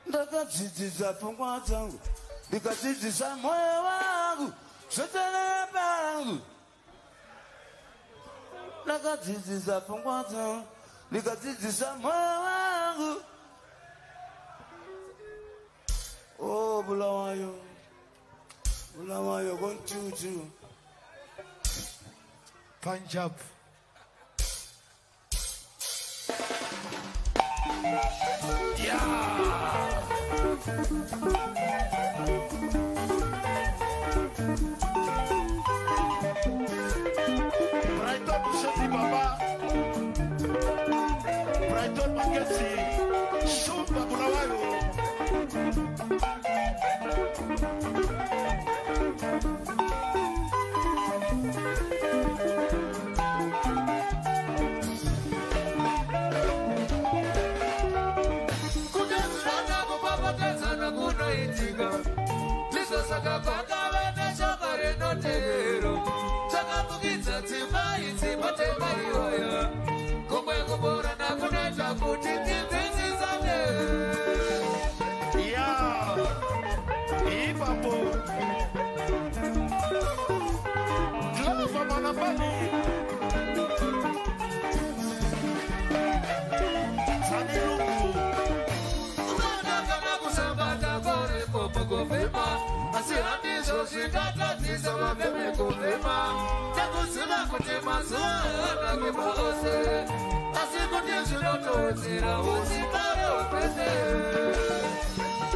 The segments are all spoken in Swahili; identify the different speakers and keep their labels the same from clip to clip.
Speaker 1: Ndakadzidza pfungwa dzangu ndikadzidzisa moyo wangu zvotanana pangu ndakadzidzisa pfungwa dzangu ndikadzidzisa moyo wangu oh Bulawayo kontutu
Speaker 2: Punjab
Speaker 3: Brighton Shadi Baba Brighton Magesi Shumba Bulawayo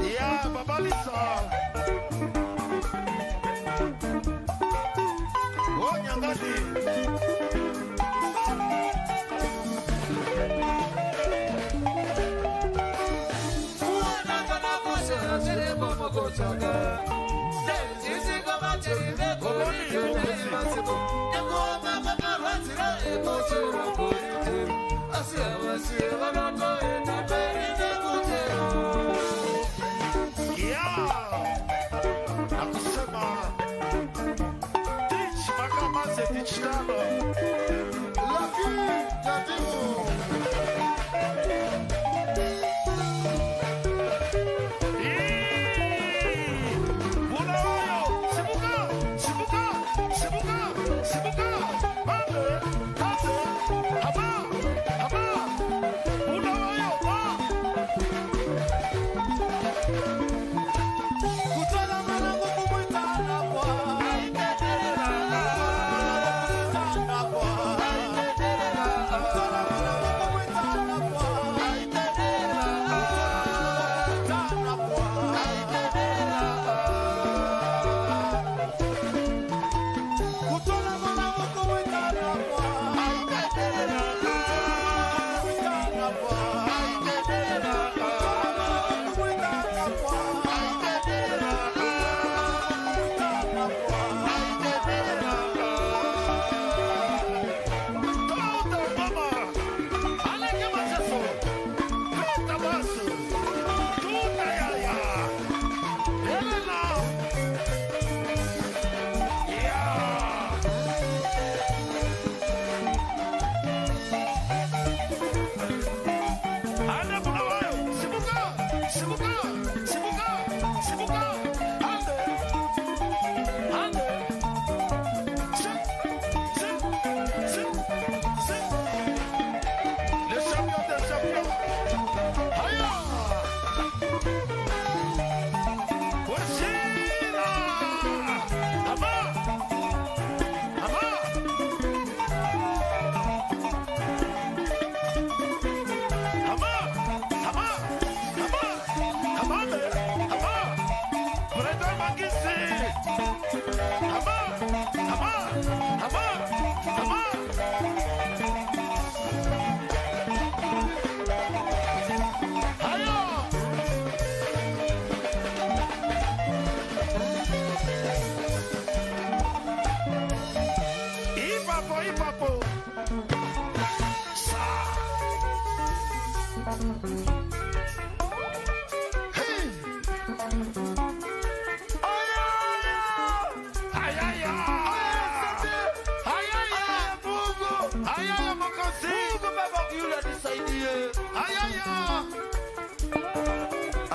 Speaker 3: Yeah, Baba Lisa. Oh, Nyangadi.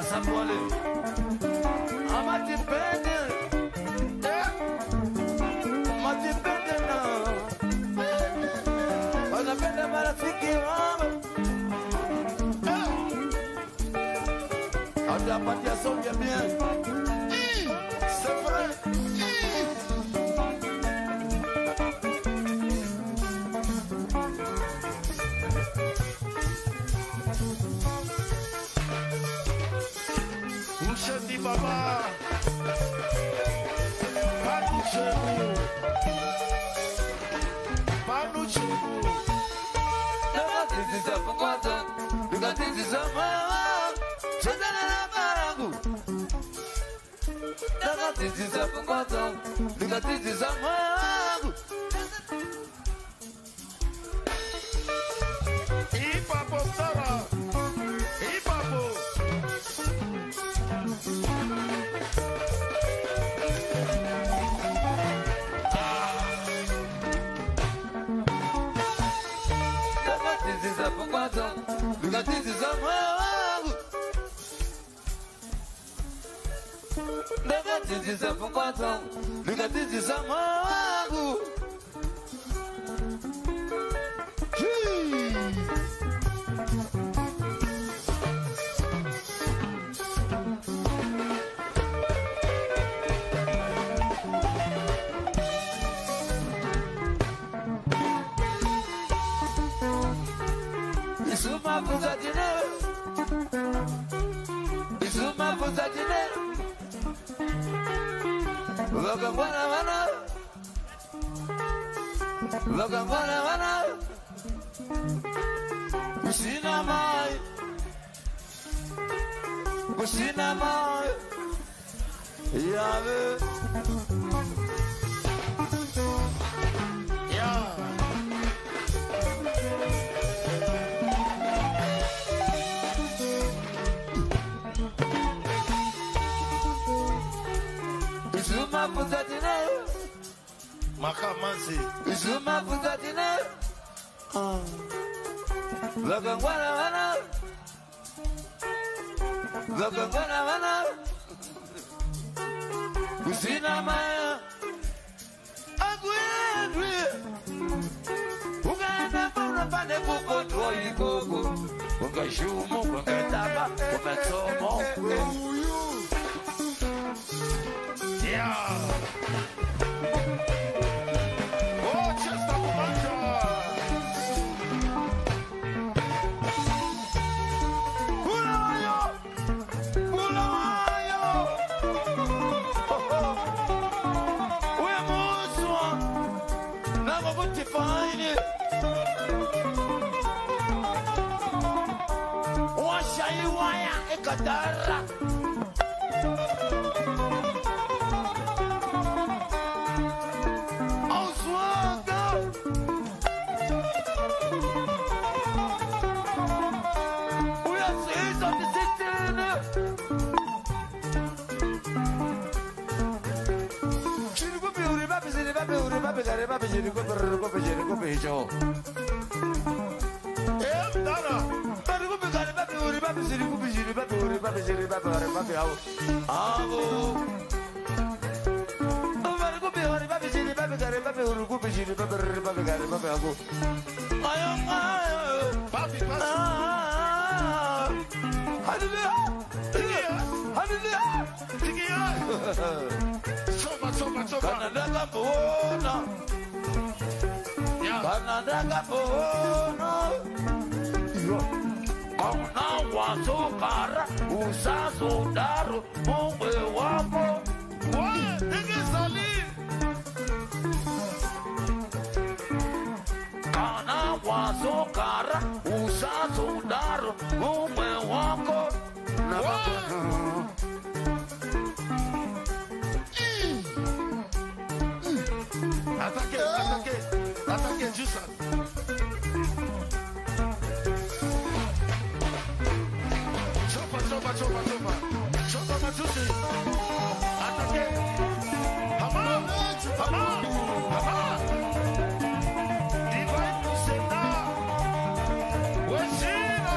Speaker 1: Samuel. Amatipende. Amatipende na. Wanapenda marafiki wangu. Atapatia songe bien. C'est vrai.
Speaker 3: Ushedi Baba. Panuchemu. Panuchemu.
Speaker 1: This is a Pongwato. Because this is a man. This is a Pongwato. Because this is a man.
Speaker 3: Ipapo Sara. Ipapo.
Speaker 1: This is a Pongwato. Because this is a man. This is a Pongwato. Because this is a man. Isuma Fuzatine. Isuma Fuzatine. Logan Wana. Logan Wana. Kusina Mai. Kusina Mai. Yave.
Speaker 3: Yeah.
Speaker 1: Isuma Fuzatine.
Speaker 3: Makamanzi.
Speaker 1: Isuma Fuzatine. Logan Wana. Logan Wana. Kusina Maya. Agwe. Uganda mbona pande kuko toi koko. Ukashumu ukataba ukasomo.
Speaker 3: Yeah. Oh, Chester Kumanja.
Speaker 1: Bulawayo. We muswa. Nako kutifine. Washa iwaya ekadara. Kanadaga bono. Kauna wasokara usazodaro mwe wako. Kana wasokara usazodaro mwe wako.
Speaker 3: Attaquez, juste. Chopa, Matusi. Attaquez. Hama. Divine Sena. Weshina.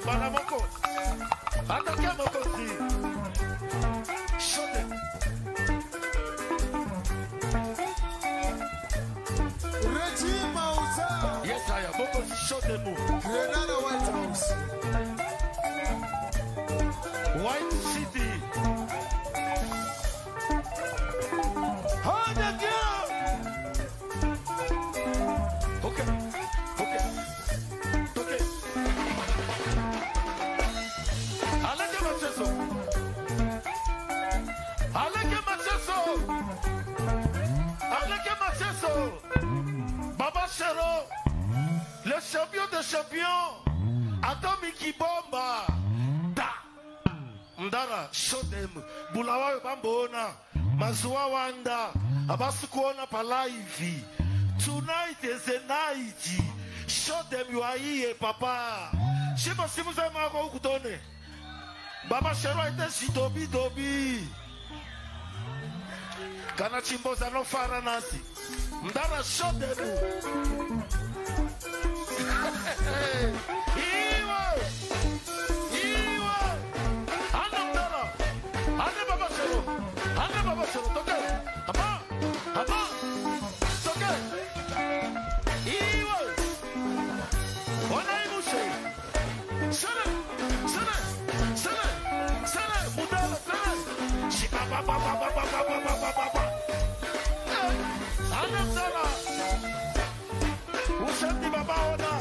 Speaker 3: Banamoko. Attaquez Moko aussi. Show them. Yes, I am. Moko, show them move.
Speaker 2: Grenada White House.
Speaker 3: White City. Hold the girl. Okay. Okay. Okay. Aleke Macheso. Aleke Macheso. Aleke Macheso. Baba Chero. Le champion des champions. Atomiki Bomba. Da. Ndara, show them. Bulawawe Bambona. Mazuwa Wanda. Abasukuona Palaivi. Tonight is a night. Show them you are here, Papa. Shiba Simuza Mako Ukutone. Baba Chero ite Shitobi Dobi. Kana Chimboza no Faranasi. Ndara, show them. Iwo! Iwo! Anamdara! Ane Baba Chero! Ane Baba Chero! Toke! Aba! Aba! Toke! Iwo! Wana imushe! Sene! Sene! Sene! Sene! Mudala! Sene! Shiba ba ba ba ba ba ba ba ba ba ba ba! Anamdara! Ushandi Baba Ona!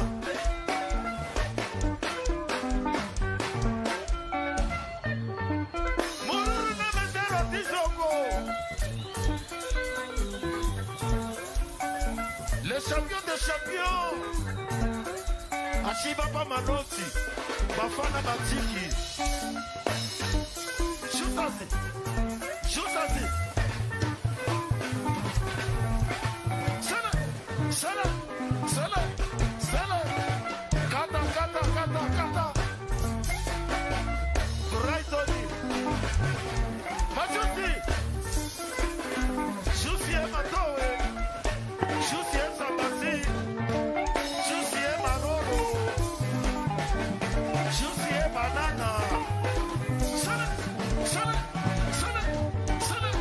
Speaker 3: Le champion des champions. Ashiba pa Manoti. Bafana Matiki. Shootasi. Shootasi. Sana. Sana. Sana. Sana. Kata, kata, kata, kata. Right on it. Majusi. Jusi e Matoe. Jusi e Sabasi. Jusi e Maroro. Jusi e Banana. Sana, sana, sana, sana,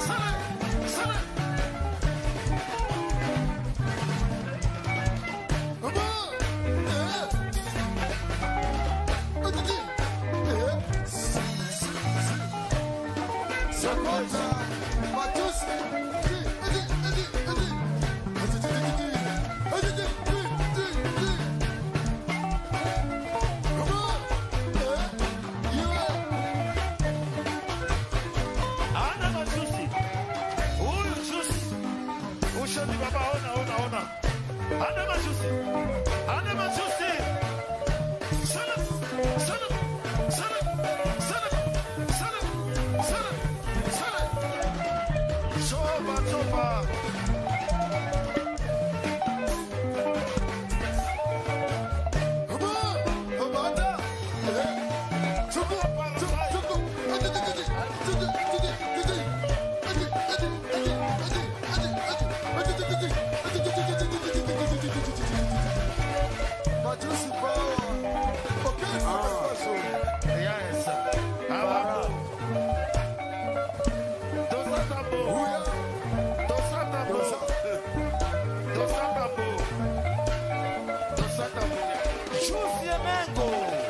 Speaker 3: sana, sana. Mango.